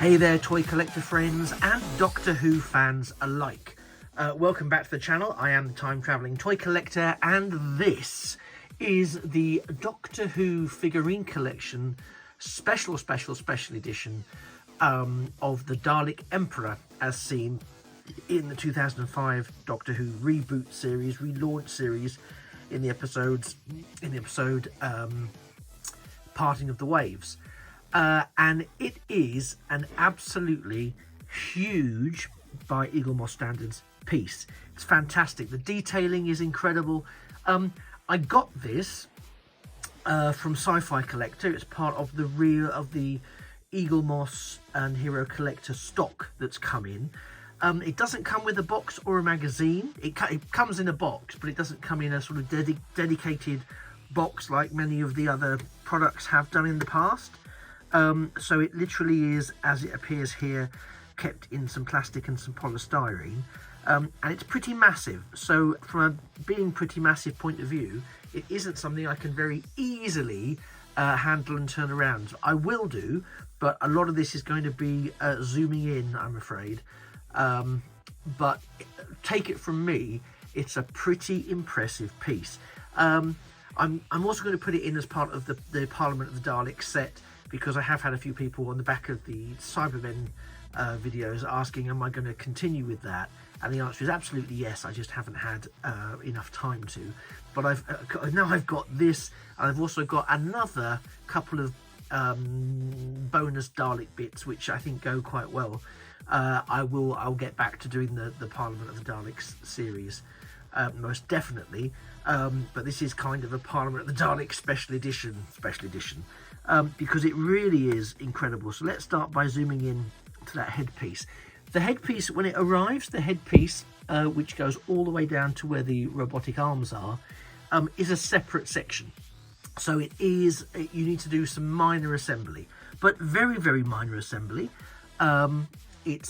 Hey there, toy collector friends and Doctor Who fans alike. Welcome back to the channel. I am the time travelling toy collector, and this is the Doctor Who figurine collection special edition of the Dalek Emperor as seen in the 2005 Doctor Who reboot series, relaunch series, in the episode Parting of the Waves. And it is an absolutely huge, by Eaglemoss standards, piece. It's fantastic. The detailing is incredible. I got this from Sci-Fi Collector. It's part of the Eaglemoss and Hero Collector stock that's come in. It doesn't come with a box or a magazine. It comes in a box, but it doesn't come in a sort of dedicated box like many of the other products have done in the past. So it literally is, as it appears here, kept in some plastic and some polystyrene, and it's pretty massive. So from a being pretty massive point of view, it isn't something I can very easily handle and turn around. I will do, but a lot of this is going to be zooming in, I'm afraid. But take it from me, it's a pretty impressive piece. I'm also going to put it in as part of the Parliament of the Daleks set, because I have had a few people on the back of the Cybermen videos asking, am I going to continue with that? And the answer is absolutely yes. I just haven't had enough time to. But now I've got this, and I've also got another couple of bonus Dalek bits, which I think go quite well. I'll get back to doing the Parliament of the Daleks series, most definitely. But this is kind of a Parliament of the Daleks special edition. Because it really is incredible. So let's start by zooming in to that headpiece. The headpiece, when it arrives, the headpiece, which goes all the way down to where the robotic arms are, is a separate section. So it is, you need to do some minor assembly, but very, very minor assembly. It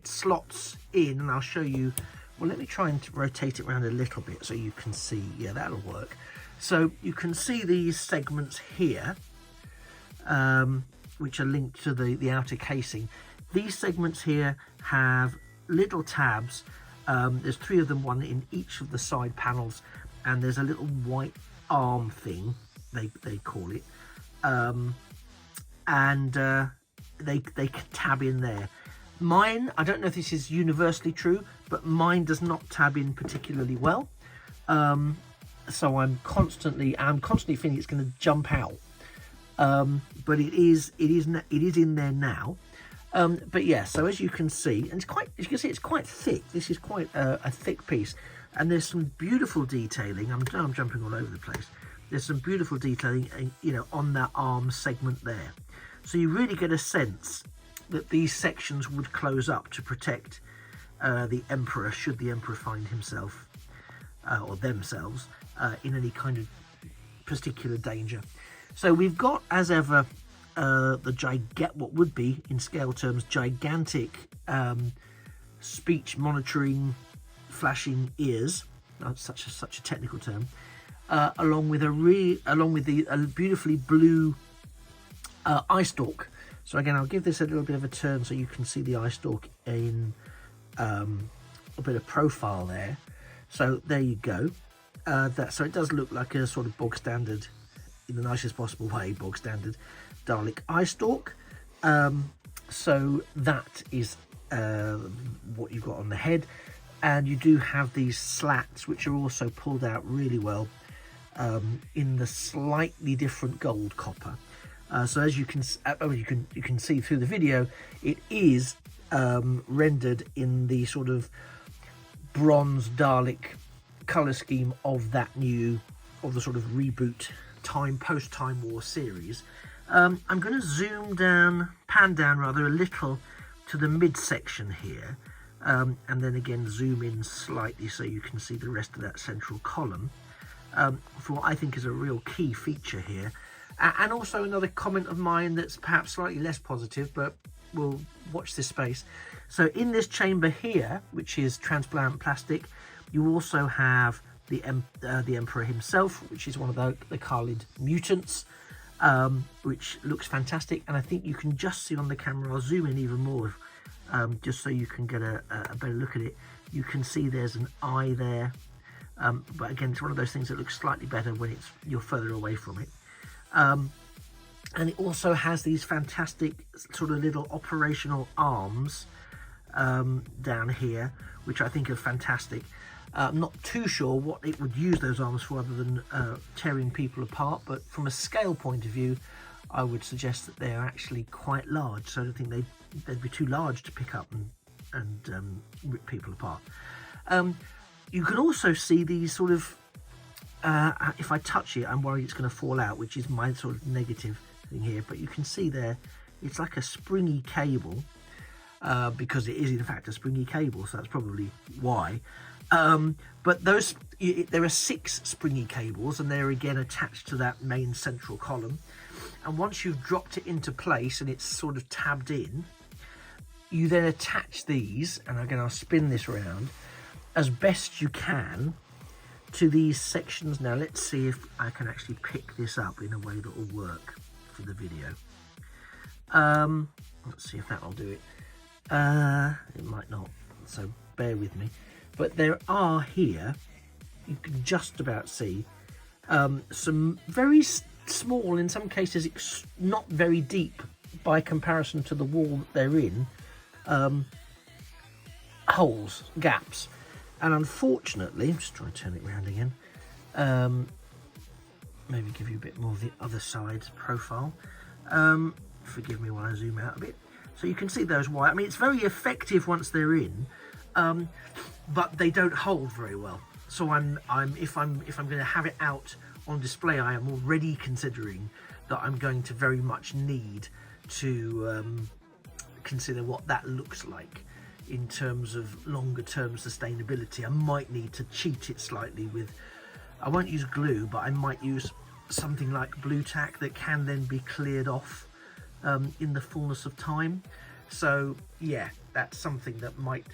slots in, and I'll show you. Well, let me try and rotate it around a little bit so you can see. Yeah, that'll work. So you can see these segments here, which are linked to the outer casing. These segments here have little tabs. There's 3 of them, one in each of the side panels, and there's a little white arm thing, they call it, and they can tab in there. Mine, I don't know if this is universally true, but mine does not tab in particularly well. So I'm constantly feeling it's going to jump out. But it is in there now. But yeah, so as you can see, and it's quite thick. This is quite a thick piece, and there's some beautiful detailing. I'm jumping all over the place. There's some beautiful detailing, on that arm segment there. So you really get a sense that these sections would close up to protect the Emperor, should the Emperor find himself or themselves in any kind of particular danger. So we've got, as ever, what would be, in scale terms, gigantic speech monitoring flashing ears. That's such a technical term. Along with the beautifully blue eye stalk. So again, I'll give this a little bit of a turn so you can see the eye stalk in a bit of profile there. So there you go. So it does look like a sort of bog standard, in the nicest possible way, bog standard Dalek eye stalk. So that is what you've got on the head, and you do have these slats which are also pulled out really well in the slightly different gold copper. So as you can see through the video, it is rendered in the sort of bronze Dalek color scheme of the sort of reboot post-Time War series. I'm going to pan down a little to the midsection here, and then again zoom in slightly so you can see the rest of that central column, for what I think is a real key feature here. And also another comment of mine that's perhaps slightly less positive, but we'll watch this space. So in this chamber here, which is transparent plastic, you also have the Emperor himself, which is one of the Khalid mutants, which looks fantastic. And I think you can just see on the camera, I'll zoom in even more, just so you can get a better look at it. You can see there's an eye there, but again, it's one of those things that looks slightly better when you're further away from it. And it also has these fantastic sort of little operational arms down here, which I think are fantastic. I'm not too sure what it would use those arms for other than tearing people apart, but from a scale point of view, I would suggest that they're actually quite large, so I don't think they'd be too large to pick up and rip people apart. You can also see these sort of, if I touch it, I'm worried it's going to fall out, which is my sort of negative thing here, but you can see there, it's like a springy cable, because it is in fact a springy cable, so that's probably why. But there are 6 springy cables, and they're again attached to that main central column. And once you've dropped it into place and it's sort of tabbed in, you then attach these, and again I'll spin this around as best you can to these sections. Now let's see if I can actually pick this up in a way that will work for the video. Let's see if that'll do it. It might not, so bear with me. But there are here, you can just about see, some very small, in some cases not very deep by comparison to the wall that they're in, holes, gaps. And unfortunately, I'm just trying to turn it around again, maybe give you a bit more of the other side's profile. Forgive me while I zoom out a bit. So you can see those wire. I mean, it's very effective once they're in, but they don't hold very well. So if I'm going to have it out on display, I am already considering that I'm going to very much need to consider what that looks like in terms of longer term sustainability. I might need to cheat it slightly with, I won't use glue, but I might use something like blue tack that can then be cleared off in the fullness of time. So yeah, that's something that might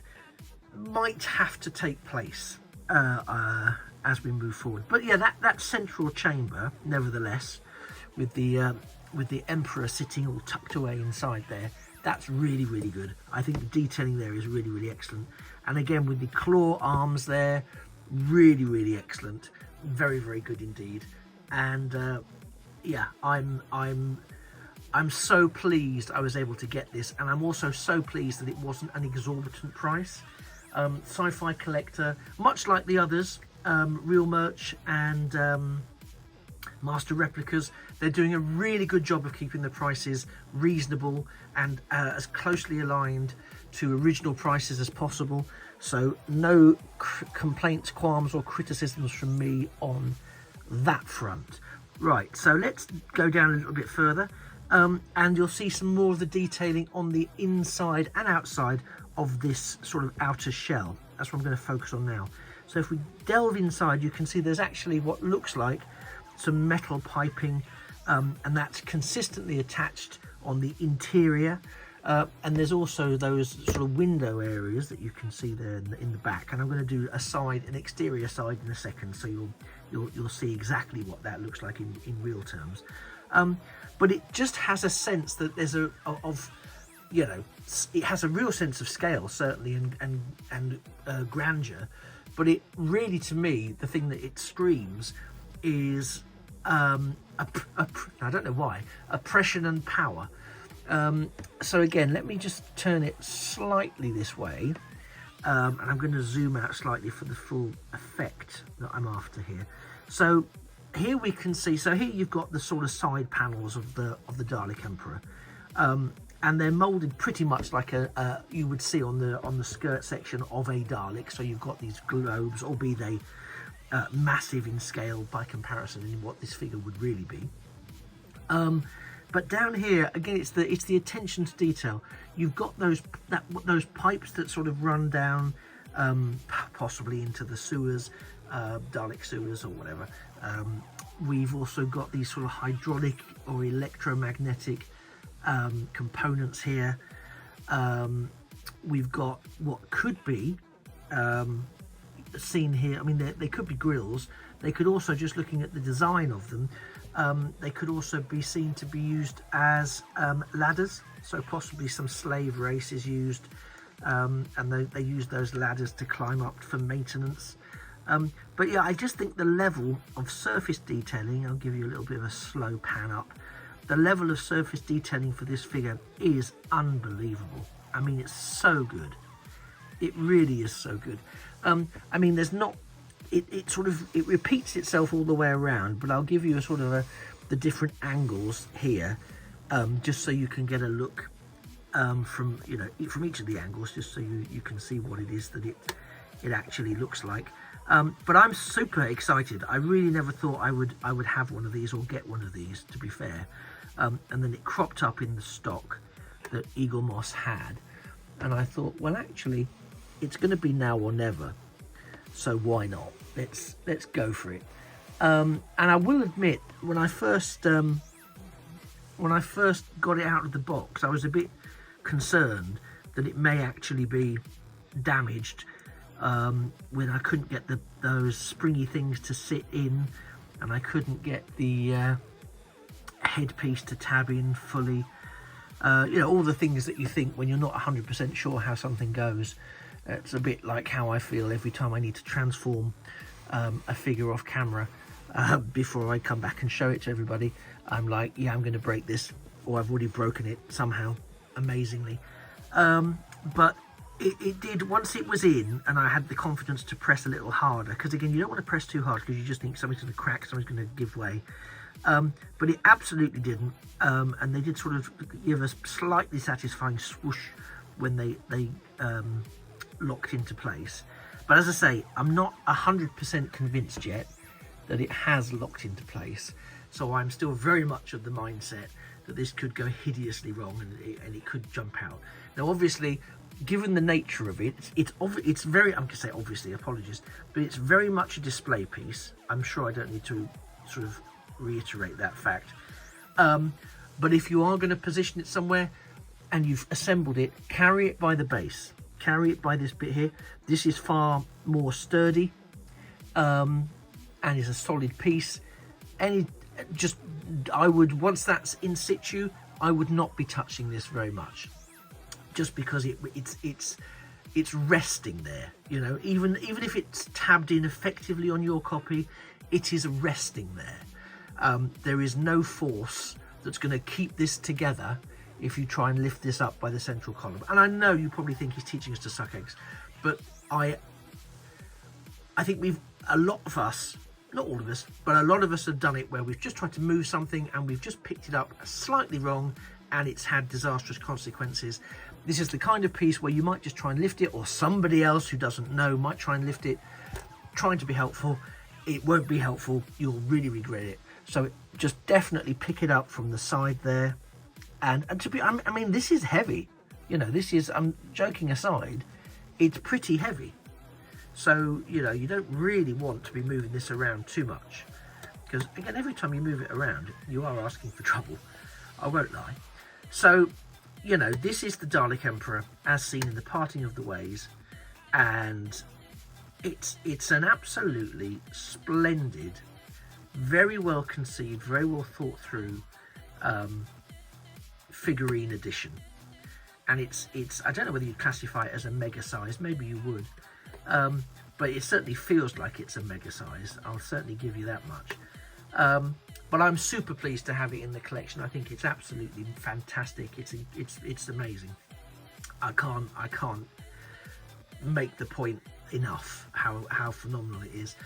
have to take place as we move forward. But yeah, that central chamber, nevertheless, with the Emperor sitting all tucked away inside there, that's really, really good. I think the detailing there is really, really excellent. And again, with the claw arms there, really, really excellent. Very, very good indeed. And yeah, I'm so pleased I was able to get this, and I'm also so pleased that it wasn't an exorbitant price. Sci-Fi Collector, much like the others, Real Merch and Master Replicas, they're doing a really good job of keeping the prices reasonable and as closely aligned to original prices as possible. So no complaints, qualms or criticisms from me on that front. Right, so let's go down a little bit further, and you'll see some more of the detailing on the inside and outside of this sort of outer shell. That's what I'm going to focus on now. So if we delve inside, you can see there's actually what looks like some metal piping, and that's consistently attached on the interior, and there's also those sort of window areas that you can see there in the back. And I'm going to do an exterior side in a second, so you'll see exactly what that looks like in real terms. But it just has a sense that there's you know, it has a real sense of scale, certainly, and grandeur. But it really, to me, the thing that it screams is I don't know why, oppression and power. So again, let me just turn it slightly this way, and I'm going to zoom out slightly for the full effect that I'm after here. So here we can see, so here you've got the sort of side panels of the Dalek Emperor, and they're molded pretty much like you would see on the skirt section of a Dalek. So you've got these globes, albeit they massive in scale by comparison in what this figure would really be. But down here again, it's the attention to detail. You've got those pipes that sort of run down, possibly into the sewers, Dalek sewers or whatever. We've also got these sort of hydraulic or electromagnetic components here. We've got what could be seen here. I mean, they could be grills. They could also, just looking at the design of them, They could also be seen to be used as ladders, so possibly some slave races used, and they use those ladders to climb up for maintenance. But yeah, I just think the level of surface detailing, I'll give you a little bit of a slow pan up, the level of surface detailing for this figure is unbelievable. I mean, it's so good. It really is so good. I mean, there's not, it sort of, it repeats itself all the way around, but I'll give you a sort of the different angles here, just so you can get a look from, you know, from each of the angles, just so you can see what it is that it actually looks like. But I'm super excited. I really never thought I would have one of these or get one of these, to be fair. And then it cropped up in the stock that Eaglemoss had, and I thought, well, actually, it's going to be now or never, so why not? Let's go for it. And I will admit, when I first got it out of the box, I was a bit concerned that it may actually be damaged, when I couldn't get those springy things to sit in, and I couldn't get the headpiece to tab in fully. You know, all the things that you think when you're not 100% sure how something goes. It's a bit like how I feel every time I need to transform a figure off camera before I come back and show it to everybody. I'm like, yeah, I'm going to break this, or I've already broken it somehow, amazingly. But it did, once it was in and I had the confidence to press a little harder, because again, you don't want to press too hard because you just think something's going to crack, something's going to give way. But it absolutely didn't, and they did sort of give a slightly satisfying swoosh when they locked into place. But as I say, I'm not 100% convinced yet that it has locked into place, so I'm still very much of the mindset that this could go hideously wrong and it could jump out. Now, obviously, given the nature of it, it's very, I'm going to say obviously, apologies, but it's very much a display piece. I'm sure I don't need to sort of reiterate that fact. But if you are going to position it somewhere and you've assembled it, carry it by the base. Carry it by this bit here. This is far more sturdy, and is a solid piece. I would, once that's in situ, I would not be touching this very much, just because it's resting there. You know, even if it's tabbed in effectively on your copy, it is resting there. There is no force that's going to keep this together if you try and lift this up by the central column. And I know you probably think he's teaching us to suck eggs, but I think a lot of us, not all of us, but a lot of us have done it where we've just tried to move something and we've just picked it up slightly wrong and it's had disastrous consequences. This is the kind of piece where you might just try and lift it, or somebody else who doesn't know might try and lift it, trying to be helpful. It won't be helpful. You'll really regret it. So just definitely pick it up from the side there. And to be, I mean, this is heavy. You know, this is, I'm joking aside, it's pretty heavy. So, you know, you don't really want to be moving this around too much, because again, every time you move it around, you are asking for trouble. I won't lie. So, you know, this is the Dalek Emperor as seen in The Parting of the Ways, and it's an absolutely splendid, very well conceived, very well thought through figurine edition. And it's I don't know whether you'd classify it as a mega size, maybe you would, but it certainly feels like it's a mega size. I'll certainly give you that much. But I'm super pleased to have it in the collection. I think it's absolutely fantastic. It's amazing. I can't make the point enough how phenomenal it is.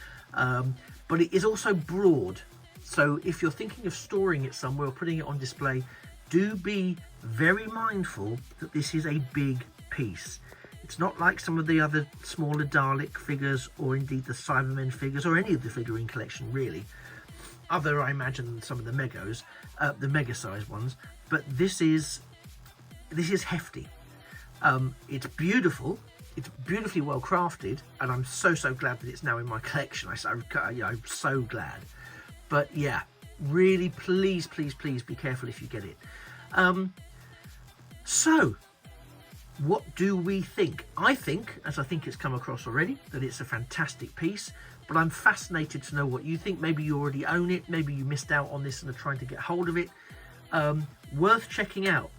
But it is also broad, so if you're thinking of storing it somewhere or putting it on display, do be very mindful that this is a big piece. It's not like some of the other smaller Dalek figures, or indeed the Cybermen figures, or any of the figurine collection really. Other, I imagine, some of the megos, the mega size ones, but this is hefty. It's beautiful. It's beautifully well crafted, and I'm so glad that it's now in my collection. I'm so glad. But yeah, really, please be careful if you get it. So, what do we think? I think, as I think it's come across already, that it's a fantastic piece. but I'm fascinated to know what you think. Maybe you already own it, maybe you missed out on this and are trying to get hold of it. Worth checking out.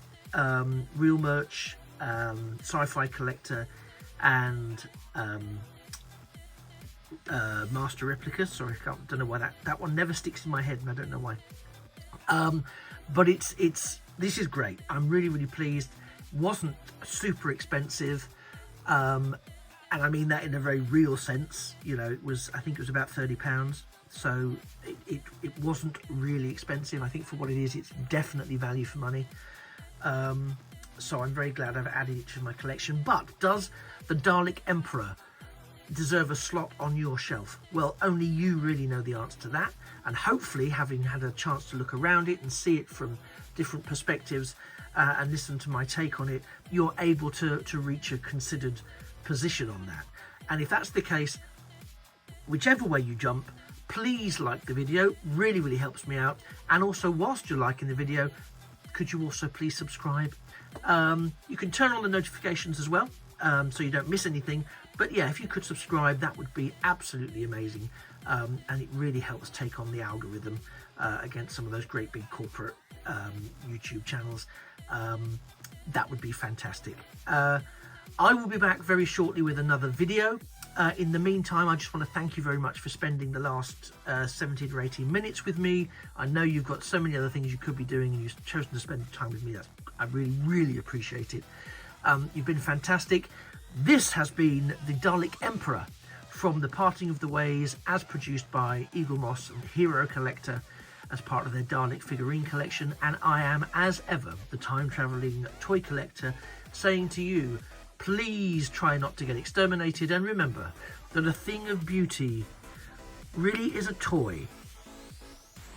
Real Merch, Sci-Fi Collector, and Master Replicas. Sorry, I don't know why that one never sticks in my head, and I don't know why. But this is great. I'm really pleased. Wasn't super expensive, and I mean that in a very real sense. You know, I think it was about £30, so it wasn't really expensive. I think for what it is, it's definitely value for money. So I'm very glad I've added it to my collection. But does the Dalek Emperor deserve a slot on your shelf? Well, only you really know the answer to that, and hopefully, having had a chance to look around it and see it from different perspectives and listen to my take on it, you're able to reach a considered position on that. And if that's the case, whichever way you jump, please like the video. Really helps me out. And also, whilst you're liking the video, could you also please subscribe? You can turn on the notifications as well, so you don't miss anything. But yeah, if you could subscribe, that would be absolutely amazing. And it really helps take on the algorithm against some of those great big corporate YouTube channels. That would be fantastic. I will be back very shortly with another video. In the meantime, I just want to thank you very much for spending the last 17 or 18 minutes with me. I know you've got so many other things you could be doing, and you've chosen to spend time with me. I really appreciate it. You've been fantastic. This has been the Dalek Emperor from The Parting of the Ways, as produced by Eaglemoss and Hero Collector as part of their Dalek figurine collection. And I am, as ever, the time-travelling toy collector, saying to you, please try not to get exterminated, and remember that a thing of beauty really is a toy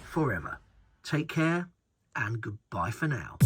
forever. Take care and goodbye for now.